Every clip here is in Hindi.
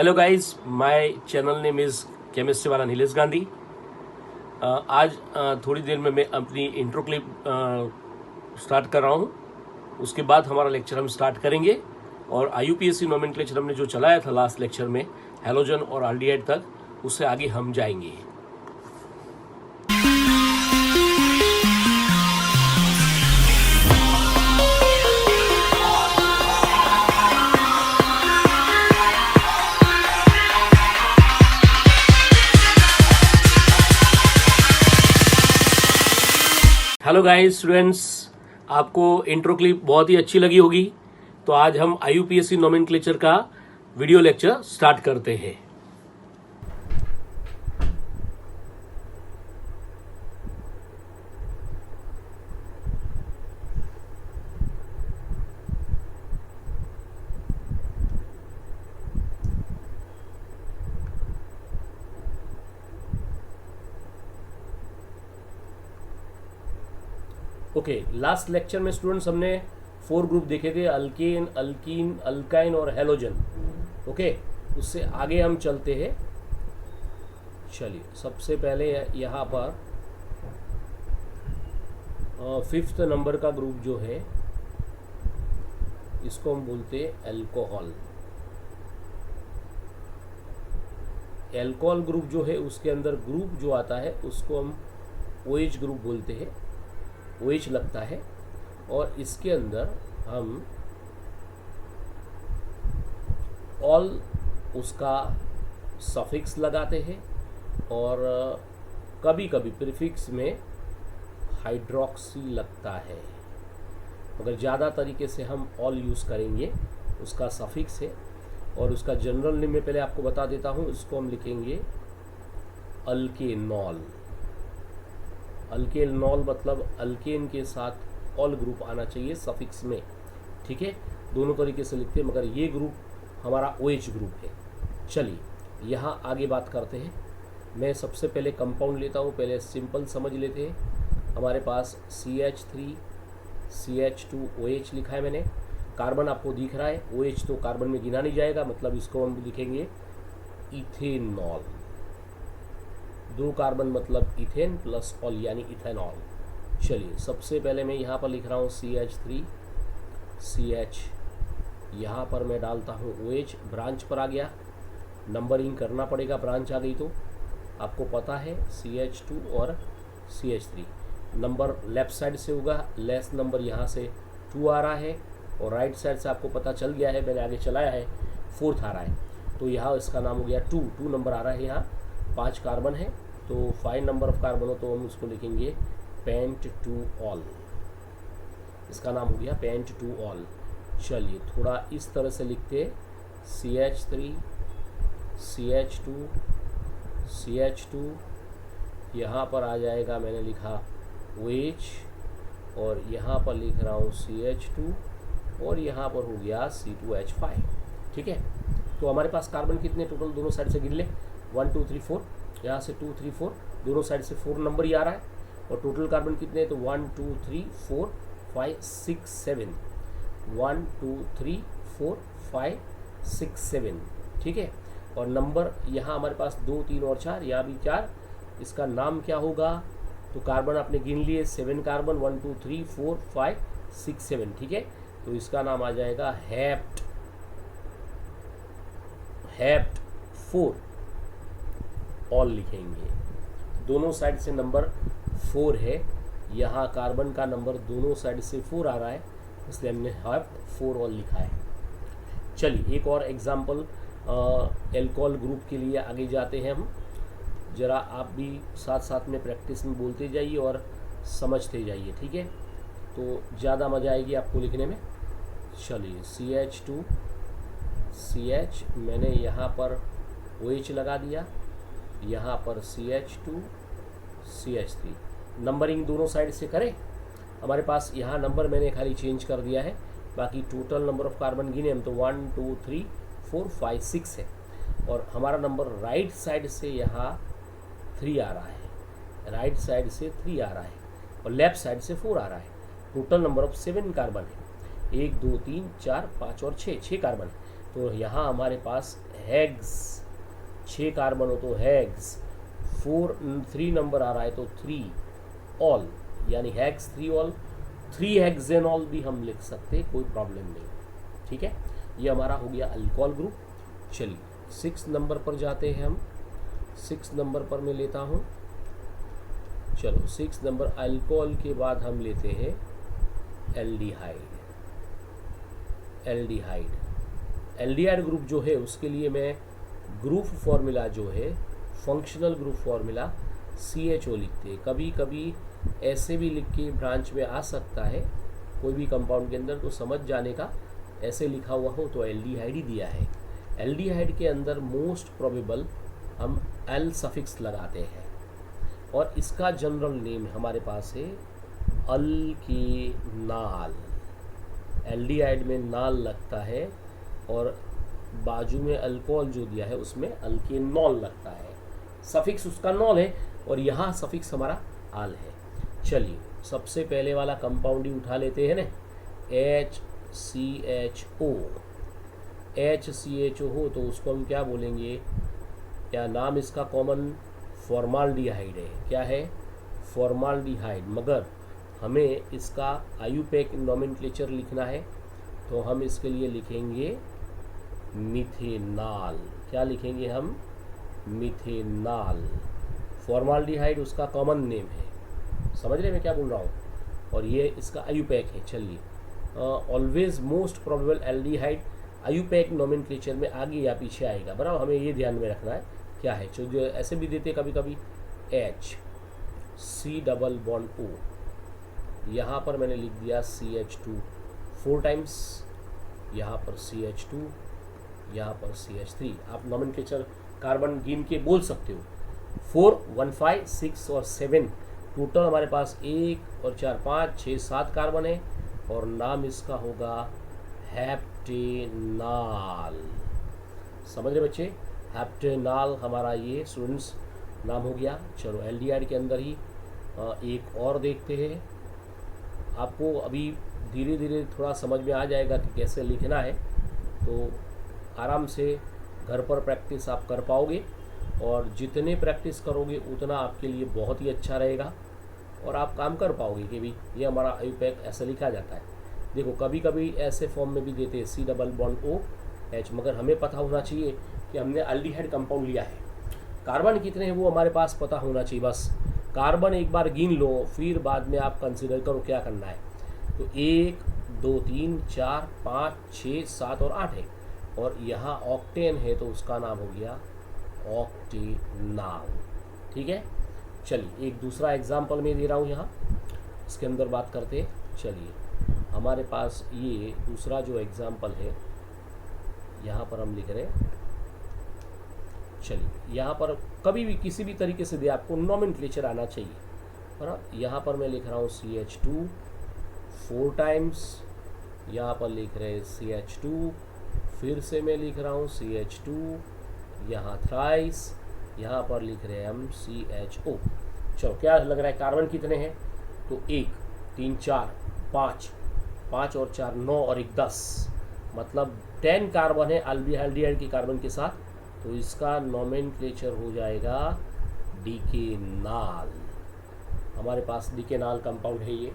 Hello guys, my channel name is chemistry वाला नीलेश गांधी। आज थोड़ी देर में मैं अपनी इंट्रो क्लिप स्टार्ट कर रहा हूँ। उसके बाद हमारा लेक्चर हम स्टार्ट करेंगे और IUPAC नोमेनक्लेचर हमने जो चलाया था लास्ट लेक्चर में हैलोजन और आल्डिहाइड तक, उससे आगे हम जाएंगे। हेलो गाइस स्टूडेंट्स, आपको इंट्रो क्लिप बहुत ही अच्छी लगी होगी। तो आज हम IUPAC नोमेनक्लेचर का वीडियो लेक्चर स्टार्ट करते हैं। ओके, लास्ट लेक्चर में स्टूडेंट्स हमने 4 ग्रुप देखे थे, अल्केन, अल्कीन, अल्काइन और हैलोजन। ओके, उससे आगे हम चलते हैं। चलिए, सबसे पहले यहाँ पर 5th नंबर का ग्रुप जो है इसको हम बोलते हैं अल्कोहल। अल्कोहल ग्रुप जो है उसके अंदर ग्रुप जो आता है उसको हम OH ग्रुप बोलते हैं। OH लगता है और इसके अंदर हम ऑल उसका सफिक्स लगाते हैं और कभी कभी प्रीफिक्स में हाइड्रोक्सी लगता है, मगर ज़्यादा तरीके से हम ऑल यूज़ करेंगे। उसका सफिक्स है और उसका जनरल नेम में पहले आपको बता देता हूँ। इसको हम लिखेंगे अल्केनॉल। अल्केनॉल मतलब अल्केन के साथ ऑल ग्रुप आना चाहिए सफिक्स में, ठीक है। दोनों तरीके से लिखते हैं, मगर ये ग्रुप हमारा OH ग्रुप है। चलिए यहाँ आगे बात करते हैं। मैं सबसे पहले कंपाउंड लेता हूँ, पहले सिंपल समझ लेते हैं। हमारे पास CH3 CH2OH लिखा है मैंने। कार्बन आपको दिख रहा है, OH तो कार्बन में गिना नहीं जाएगा, मतलब इसको हम लिखेंगे इथेनॉल। 2 कार्बन मतलब इथेन प्लस ऑल यानी इथेनॉल। चलिए सबसे पहले मैं यहाँ पर लिख रहा हूँ CH3 CH, यहाँ पर मैं डालता हूँ OH। ब्रांच पर आ गया, नंबरिंग करना पड़ेगा, ब्रांच आ गई तो आपको पता है CH2 और CH3। नंबर लेफ्ट साइड से होगा, लेस नंबर यहाँ से 2 आ रहा है और राइट साइड से आपको पता चल गया है, मैंने आगे चलाया है, 4th आ रहा है। तो यहाँ इसका नाम हो गया 2 नंबर आ रहा है। यहाँ 5 कार्बन है तो 5 नंबर ऑफ कार्बन हो तो हम उसको लिखेंगे पेंटटूऑल। इसका नाम हो गया पेंटटूऑल। चलिए थोड़ा इस तरह से लिखते हैं, CH3 CH2 CH2, यहाँ पर आ जाएगा, मैंने लिखा OH और यहाँ पर लिख रहा हूँ CH2 और यहाँ पर हो गया C2H5, ठीक है। तो हमारे पास कार्बन कितने टोटल, दोनों साइड से गिन ले, 1 2 3 4, यहाँ से 2 3 4, दोनों साइड से 4 नंबर ही आ रहा है। और टोटल कार्बन कितने, तो 1 2 3 4 5 6 7, 1 2 3 4 5 6 7, ठीक है। और नंबर यहाँ हमारे पास 2 3 और 4, यहाँ भी 4। इसका नाम क्या होगा, तो कार्बन आपने गिन लिए 7 कार्बन, 1 2 3 4 5 6 7, ठीक है। तो इसका नाम आ जाएगा हेप्ट 4 ऑल लिखेंगे। दोनों साइड से नंबर 4 है, यहाँ कार्बन का नंबर दोनों साइड से 4 आ रहा है, इसलिए हमने हेप्ट 4 ऑल लिखा है। चलिए एक और एग्जांपल अल्कोहल ग्रुप के लिए आगे जाते हैं हम। ज़रा आप भी साथ साथ में प्रैक्टिस में बोलते जाइए और समझते जाइए, ठीक है, तो ज़्यादा मज़ा आएगी आपको लिखने में। चलिए CH2 CH, मैंने यहाँ पर OH लगा दिया, यहाँ पर CH2 CH3। नंबरिंग दोनों साइड से करें। हमारे पास यहाँ नंबर मैंने खाली चेंज कर दिया है, बाकी टोटल नंबर ऑफ कार्बन गिने हम तो 1 2 3 4 5 6 है। और हमारा नंबर राइट साइड से यहाँ 3 आ रहा है, राइट साइड से 3 आ रहा है और लेफ्ट साइड से 4 आ रहा है। टोटल नंबर ऑफ 7 कार्बन है, 1 2 3 4 5 और 6 कार्बन है। तो यहाँ हमारे पास हेक्स, 6 कार्बन हो तो हेक्स, 3 नंबर आ रहा है तो 3 ऑल, यानी हेक्स 3 ऑल, 3 हेक्सेनॉल भी हम लिख सकते, कोई प्रॉब्लम नहीं। ठीक है, ये हमारा हो गया अल्कोहल ग्रुप। चलिए 6 नंबर पर जाते हैं हम। 6 नंबर पर मैं लेता हूँ, चलो 6 नंबर अल्कोहल के बाद हम लेते हैं एल्डिहाइड। एल्डिहाइड ग्रुप जो है उसके लिए मैं ग्रुप फॉर्मूला जो है, फंक्शनल ग्रुप फॉर्मूला CHO लिखते हैं। कभी कभी ऐसे भी लिख के ब्रांच में आ सकता है कोई भी कंपाउंड के अंदर, तो समझ जाने का, ऐसे लिखा हुआ हो तो एल्डिहाइड ही दिया है। एल्डिहाइड के अंदर मोस्ट प्रोबेबल हम एल सफिक्स लगाते हैं और इसका जनरल नेम हमारे पास है अल्केनाल। एल्डिहाइड में नाल लगता है और बाजू में अल्कोहल जो दिया है उसमें अल्केनॉल लगता है, सफिक्स उसका नॉल है और यहाँ सफिक्स हमारा आल है। चलिए सबसे पहले वाला कंपाउंड ही उठा लेते हैं ना, HCHO। HCHO हो तो उसको हम क्या बोलेंगे, क्या नाम इसका कॉमन फॉर्माल्डिहाइड है, क्या है फॉर्माल्डिहाइड, मगर हमें इसका आयुपैक नोमेनक्लेचर लिखना है तो हम इसके लिए लिखेंगे मिथेनाल। क्या लिखेंगे हम, मिथेनाल। फॉर्माल्डिहाइड उसका कॉमन नेम है, समझ रहे मैं क्या बोल रहा हूँ, और ये इसका आयुपैक है। चलिए always most probable aldehyde IUPAC nomenclature में आगे या पीछे आएगा, बराबर, हमें ये ध्यान में रखना है क्या है। जो ऐसे भी देते कभी कभी HC+O, यहाँ पर मैंने लिख दिया CH2 4 टाइम्स, यहाँ पर CH2, यहाँ पर CH3। आप नोमेनक्लेचर कार्बन गिन के बोल सकते हो। 4, 1, 5, 6 और 7 टोटल हमारे पास 1 और 4, 5, 6, 7 कार्बन है और नाम इसका होगा हेप्टेनाल। समझ रहे बच्चे, हेप्टेनाल हमारा ये स्टूडेंट्स नाम हो गया। चलो एल्डिहाइड के अंदर ही एक और देखते हैं। आपको अभी धीरे धीरे थोड़ा समझ में आ जाएगा कि कैसे लिखना है, तो आराम से घर पर प्रैक्टिस आप कर पाओगे और जितने प्रैक्टिस करोगे उतना आपके लिए बहुत ही अच्छा रहेगा और आप काम कर पाओगे कि भी ये हमारा आयुपैक ऐसा लिखा जाता है। देखो कभी कभी ऐसे फॉर्म में भी देते हैं C+O H, मगर हमें पता होना चाहिए कि हमने एल्डिहाइड कंपाउंड लिया है, कार्बन कितने हैं वो हमारे पास पता होना चाहिए। बस कार्बन एक बार गिन लो, फिर बाद में आप कंसिडर करो क्या करना है। तो 1, 2, 3, 4, 5, 6, 7 और 8 है और यहाँ ऑक्टेन है तो उसका नाम हो गया ऑक्टेनाल। ठीक है, चलिए एक दूसरा एग्जाम्पल मैं दे रहा हूँ यहाँ, इसके अंदर बात करते हैं। चलिए हमारे पास ये दूसरा जो एग्जाम्पल है यहाँ पर हम लिख रहे हैं। चलिए यहाँ पर कभी भी किसी भी तरीके से दे, आपको नोमेनक्लेचर आना चाहिए, और यहाँ पर मैं लिख रहा हूँ CH2 4 टाइम्स, यहाँ पर लिख रहे हैं CH2, फिर से मैं लिख रहा हूँ CH2, यहाँ थ्राइस, यहाँ पर लिख रहे हैं हम CHO। चलो क्या लग रहा है कार्बन कितने हैं, तो 1, 3, 4, 5 और 4 9 और 1 10, मतलब 10 कार्बन है एल्डिहाइड के कार्बन के साथ, तो इसका नोमेनक्लेचर हो जाएगा डिकेनाल। हमारे पास डिकेनाल कंपाउंड है ये,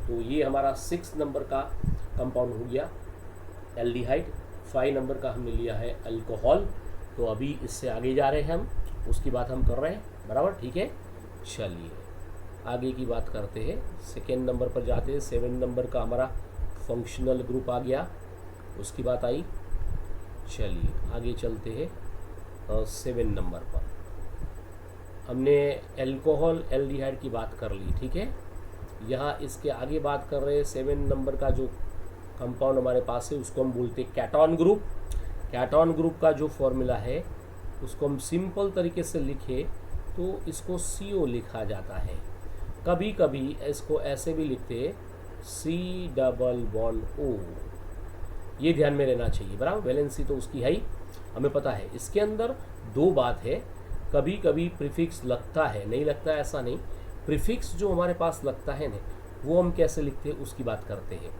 तो ये हमारा 6 नंबर का कंपाउंड हो गया एल्डिहाइड। 5 नंबर का हमने लिया है अल्कोहल। तो अभी इससे आगे जा रहे हैं हम, उसकी बात हम कर रहे हैं, बराबर, ठीक है। चलिए आगे की बात करते हैं, सेकेंड नंबर पर जाते हैं। 7 नंबर का हमारा फंक्शनल ग्रुप आ गया, उसकी बात आई। चलिए आगे चलते हैं 7 नंबर पर। हमने अल्कोहल एल्डिहाइड की बात कर ली, ठीक है। यहाँ इसके आगे बात कर रहे हैं 7 नंबर का जो कंपाउंड हमारे पास है उसको हम बोलते हैं कैटॉन ग्रुप। कैटॉन ग्रुप का जो फॉर्मूला है उसको हम सिंपल तरीके से लिखे तो इसको CO लिखा जाता है। कभी कभी इसको ऐसे भी लिखते हैं C+O। ये ध्यान में रहना चाहिए, बराबर, वैलेंसी तो उसकी है ही, हमें पता है। इसके अंदर 2 बात है, कभी कभी प्रीफिक्स लगता है, नहीं लगता है ऐसा नहीं। प्रीफिक्स जो हमारे पास लगता है ना, वो हम कैसे लिखते हैं उसकी बात करते हैं।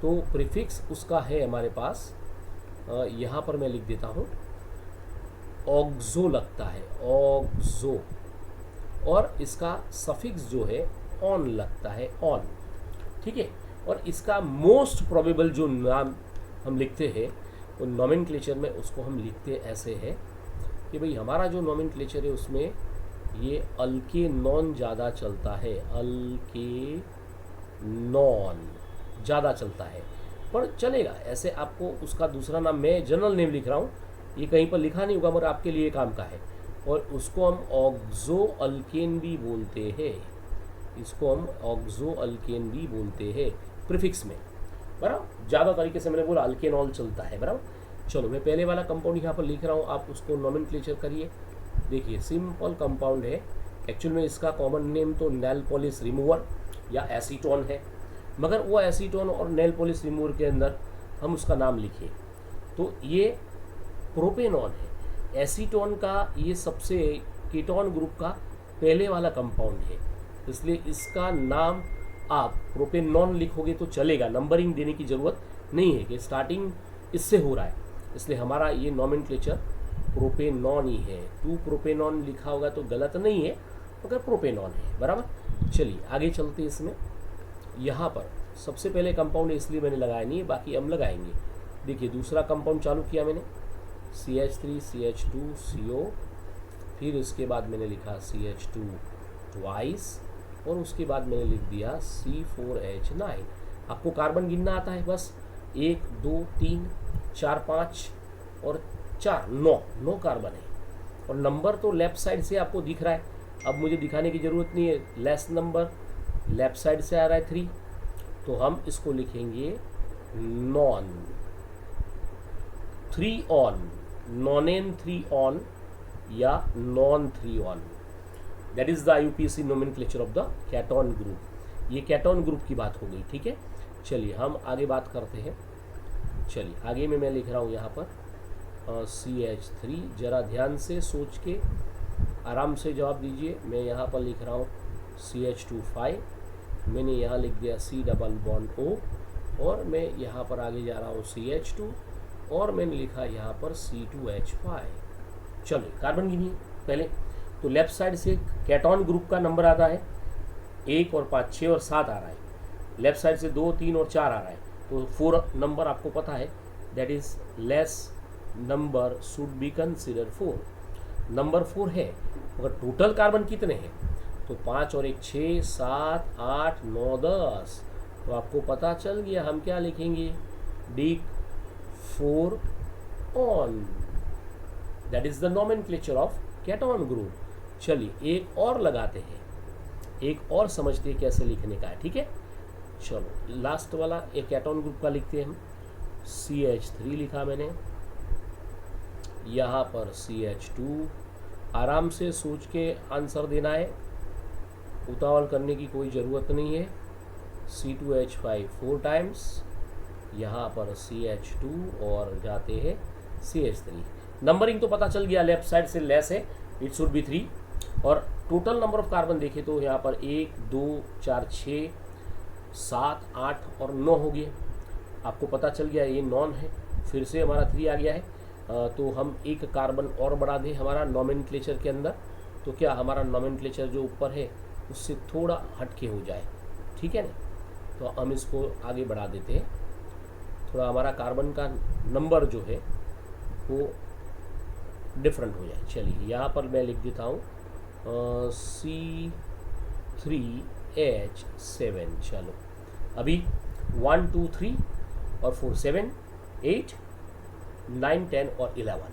तो प्रीफिक्स उसका है हमारे पास, यहाँ पर मैं लिख देता हूँ ऑक्सो लगता है, ऑक्सो, और इसका सफिक्स जो है ऑन लगता है, ऑन, ठीक है। और इसका मोस्ट प्रोबेबल जो नाम हम लिखते हैं वो नॉमेनक्लेचर में, उसको हम लिखते ऐसे है कि भाई हमारा जो नॉमेनक्लेचर है उसमें ये अल्के नॉन ज़्यादा चलता है, अल्के नॉन ज़्यादा चलता है, पर चलेगा ऐसे। आपको उसका दूसरा नाम, मैं जनरल नेम लिख रहा हूँ, ये कहीं पर लिखा नहीं होगा मगर आपके लिए काम का है, और उसको हम ऑक्सो अल्केन भी बोलते हैं, इसको हम ऑक्सो अल्केन भी बोलते हैं प्रीफिक्स में, बराबर। ज़्यादा तरीके से मैंने बोला अल्केनॉल चलता है, बराबर। चलो मैं पहले वाला कंपाउंड यहाँ पर लिख रहा हूँ, आप उसको नॉमेनक्लेचर करिए। देखिए सिंपल कंपाउंड है, एक्चुअल में इसका कॉमन नेम तो नेल पॉलिश रिमूवर या एसीटोन है, मगर वो एसीटोन और नेल पॉलिश रिमूवर के अंदर हम उसका नाम लिखिए तो ये प्रोपेनॉन है। एसीटोन का ये सबसे कीटोन ग्रुप का पहले वाला कंपाउंड है, इसलिए इसका नाम आप प्रोपेनॉन लिखोगे तो चलेगा, नंबरिंग देने की ज़रूरत नहीं है कि स्टार्टिंग इससे हो रहा है, इसलिए हमारा ये नॉमेनक्लेचर प्रोपेनॉन ही है। 2 प्रोपेनॉन लिखा होगा तो गलत नहीं है, मगर प्रोपेनॉन है, बराबर। चलिए आगे चलते हैं। इसमें यहाँ पर सबसे पहले कंपाउंड इसलिए मैंने लगाया नहीं है, बाकी हम लगाएंगे। देखिए दूसरा कंपाउंड चालू किया मैंने, CH3 CH2 CO, फिर उसके बाद मैंने लिखा CH2 ट्वाइस, और उसके बाद मैंने लिख दिया C4H9। आपको कार्बन गिनना आता है, बस 1 2 3 4 5 और 4 9 कार्बन है, और नंबर तो लेफ्ट साइड से आपको दिख रहा है, अब मुझे दिखाने की ज़रूरत नहीं है। लेस नंबर लेफ्ट साइड से आ रहा है 3, तो हम इसको लिखेंगे नॉन 3 ऑन, नॉनेन 3 ऑन या non 3 on. That is the UPSC nomenclature of the ketone group. ये कैटोन ग्रुप की बात हो गई, ठीक है। चलिए हम आगे बात करते हैं। चलिए आगे में मैं लिख रहा हूँ यहाँ पर CH3, ज़रा ध्यान से सोच के आराम से जवाब दीजिए। मैं यहाँ पर लिख रहा हूँ CH2 5, मैंने यहाँ लिख दिया C डबल बॉन्ड O, और मैं यहाँ पर आगे जा रहा हूँ CH2, और मैंने लिखा यहाँ पर C2H5। चलिए कार्बन गिनिए पहले, तो लेफ्ट साइड से कैटोन ग्रुप का नंबर आता है 1 और 5 6 और 7 आ रहा है, लेफ्ट साइड से 2 3 और 4 आ रहा है, तो 4 नंबर आपको पता है, that is less number should be consider 4। Number 4 है, मगर टोटल कार्बन कितने हैं, तो 5 और 1 6 7 8 9 10, तो आपको पता चल गया हम क्या लिखेंगे, Dick 4 on. That is the nomenclature of ketone group. चलिए एक और लगाते हैं, एक और समझते हैं कैसे लिखने का है, ठीक है। चलो लास्ट वाला एक कैटोन ग्रुप का लिखते हैं हम। CH3 लिखा मैंने, यहाँ पर CH2, आराम से सोच के आंसर देना है, उतावल करने की कोई ज़रूरत नहीं है। C2H5 4 टाइम्स, यहाँ पर CH2 और जाते हैं CH3। नंबरिंग तो पता चल गया, लेफ्ट साइड से लेस है, इट शुड बी 3, और टोटल नंबर ऑफ कार्बन देखें तो यहाँ पर 1 2 4 6 7 8 और 9 हो गए। आपको पता चल गया ये नॉन है, फिर से हमारा 3 आ गया है, तो हम एक कार्बन और बढ़ा दें हमारा नॉमेनक्लेचर के अंदर, तो क्या हमारा नॉमेनक्लेचर जो ऊपर है उससे थोड़ा हटके हो जाए, ठीक है ना। तो हम इसको आगे बढ़ा देते हैं, थोड़ा हमारा कार्बन का नंबर जो है वो डिफरेंट हो जाए। चलिए यहाँ पर मैं लिख देता हूँ C3H7। चलो अभी 1 2 3 और 4 7 8 9 10 और 11,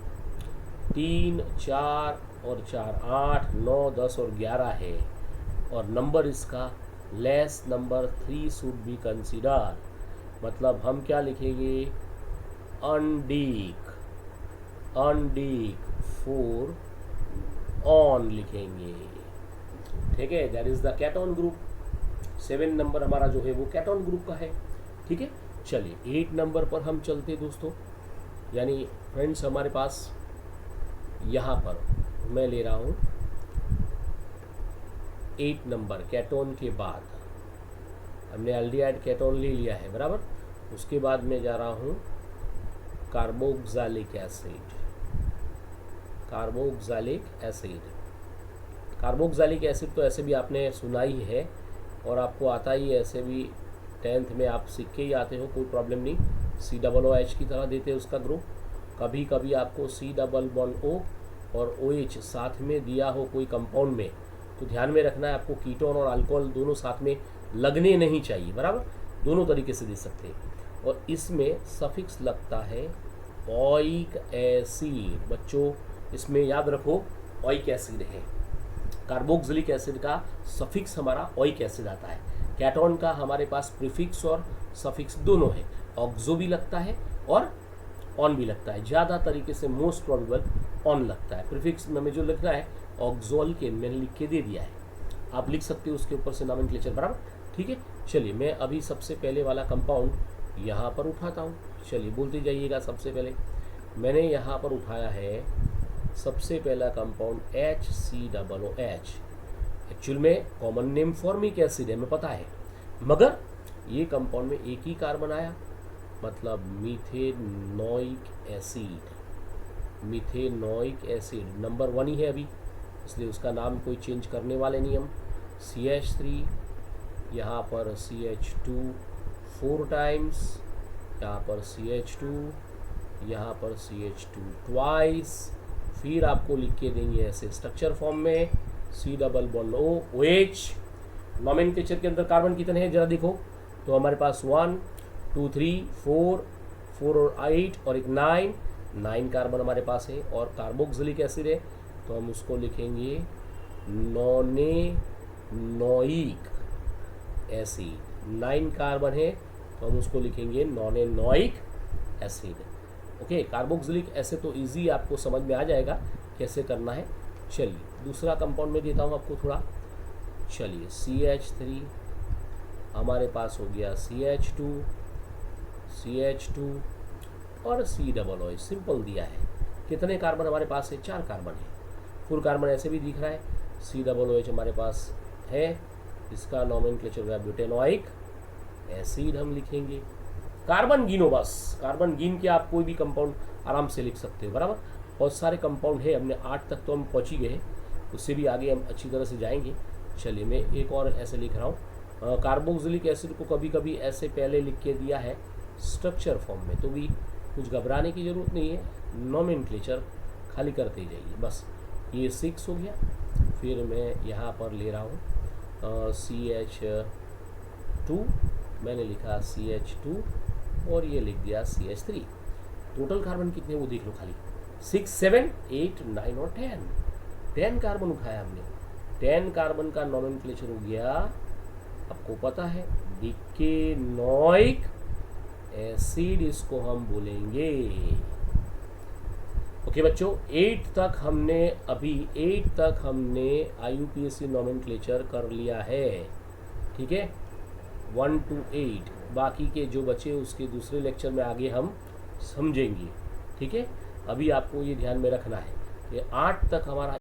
3 4 और 4 8 9 10 और 11 है, और नंबर इसका less number 3 should be consider. मतलब हम क्या लिखेंगे, अनडीक 4 ऑन लिखेंगे, ठीक है। That is the ketone group. 7 number हमारा जो है वो कैटोन ग्रुप का है, ठीक है। चलिए 8 नंबर पर हम चलते दोस्तों, यानी फ्रेंड्स हमारे पास यहाँ पर मैं ले रहा हूँ 8 नंबर कैटोन के बाद हमने एल्डिहाइड कैटोन ले लिया है, बराबर। उसके बाद मैं जा रहा हूँ carboxylic acid, carboxylic acid. Carboxylic acid तो ऐसे भी आपने सुना ही है और आपको आता ही है, ऐसे भी 10th में आप सीख के ही आते हो, कोई प्रॉब्लम नहीं। COOH की तरह देते हैं उसका ग्रुप। कभी कभी आपको C+O और OH साथ में दिया हो कोई कंपाउंड में, तो ध्यान में रखना है आपको कीटोन और अल्कोहल दोनों साथ में लगने नहीं चाहिए, बराबर। दोनों तरीके से दे सकते हैं। और इसमें सफिक्स लगता है ओइक एसिड। बच्चों इसमें याद रखो ओइक एसिड है। कार्बोक्सिलिक एसिड का सफिक्स हमारा ओइक एसिड आता है। कैटोन का हमारे पास प्रीफिक्स और सफिक्स दोनों है। ऑक्सो भी लगता है और ऑन भी लगता है। ज़्यादा तरीके से मोस्ट प्रोबेबल ऑन लगता है। प्रीफिक्स में जो लिखना है ऑक्सोल के मैंने लिख के दे दिया है, आप लिख सकते हो उसके ऊपर से नोमेनक्लेचर, बराबर। ठीक है, चलिए मैं अभी सबसे पहले वाला कंपाउंड यहाँ पर उठाता हूँ। चलिए बोलते जाइएगा। सबसे पहले मैंने यहाँ पर उठाया है सबसे पहला कंपाउंड HCOOH। एक्चुअल में कॉमन नेम फॉर्मिक एसिड है, हमें पता है, मगर ये कंपाउंड में एक ही कार्बन आया, मतलब methanoic acid. Methanoic acid number 1 ही है अभी, इसलिए उसका नाम कोई चेंज करने वाले नहीं हम। CH3, यहाँ पर CH2 4 टाइम्स, यहाँ पर CH2, यहाँ पर CH2 ट्वाइस। फिर आपको लिख के देंगे ऐसे स्ट्रक्चर फॉर्म में C+OH। नोमेनक्लेचर के अंदर कार्बन कितने हैं जरा देखो, तो हमारे पास 1 2 3 4 और 8 और एक 9 कार्बन हमारे पास है। और कार्बोक्सिलिक एसिड है तो हम उसको लिखेंगे नोनेनोइक एसिड। 9 कार्बन है तो हम उसको लिखेंगे नोनेनोइक एसिड। ओके, कार्बोक्सिलिक एसिड तो इजी आपको समझ में आ जाएगा कैसे करना है। चलिए दूसरा कंपाउंड में देता हूँ आपको थोड़ा। चलिए CH3, हमारे पास हो गया CH2 और COOH। सिंपल दिया है। कितने कार्बन हमारे पास है? 4 कार्बन है। 4 कार्बन ऐसे भी दिख रहा है। COOH हमारे पास है, इसका नोमेनक्लेचर हुआ ब्यूटेनोइक एसिड हम लिखेंगे। कार्बन गिनो बस, कार्बन गिन के आप कोई भी कंपाउंड आराम से लिख सकते हो, बराबर। बहुत सारे कंपाउंड है, हमने 8 तक तो हम पहुँच ही गए हैं, उससे भी आगे हम अच्छी तरह से जाएंगे। चलिए मैं एक और ऐसे लिख रहा हूँ। कार्बोक्सिलिक एसिड को कभी कभी ऐसे पहले लिख के दिया है स्ट्रक्चर फॉर्म में, तो भी कुछ घबराने की ज़रूरत नहीं है। नोमेनक्लेचर खाली करते ही जाइए बस। ये 6 हो गया। फिर मैं यहाँ पर ले रहा हूँ CH2, मैंने लिखा CH2 और ये लिख दिया CH3। टोटल कार्बन कितने वो देख लो खाली, 6 7 8 9 और 10 कार्बन उठाया हमने। 10 कार्बन का नोमेनक्लेचर हो गया, आपको पता है, डिकेनोइक एसिड इसको हम बोलेंगे। ओके बच्चों, 8 तक हमने IUPAC नोमेनक्लेचर कर लिया है। ठीक है, 1 to 8। बाकी के जो बचे उसके दूसरे लेक्चर में आगे हम समझेंगे। ठीक है, अभी आपको ये ध्यान में रखना है कि 8 तक हमारा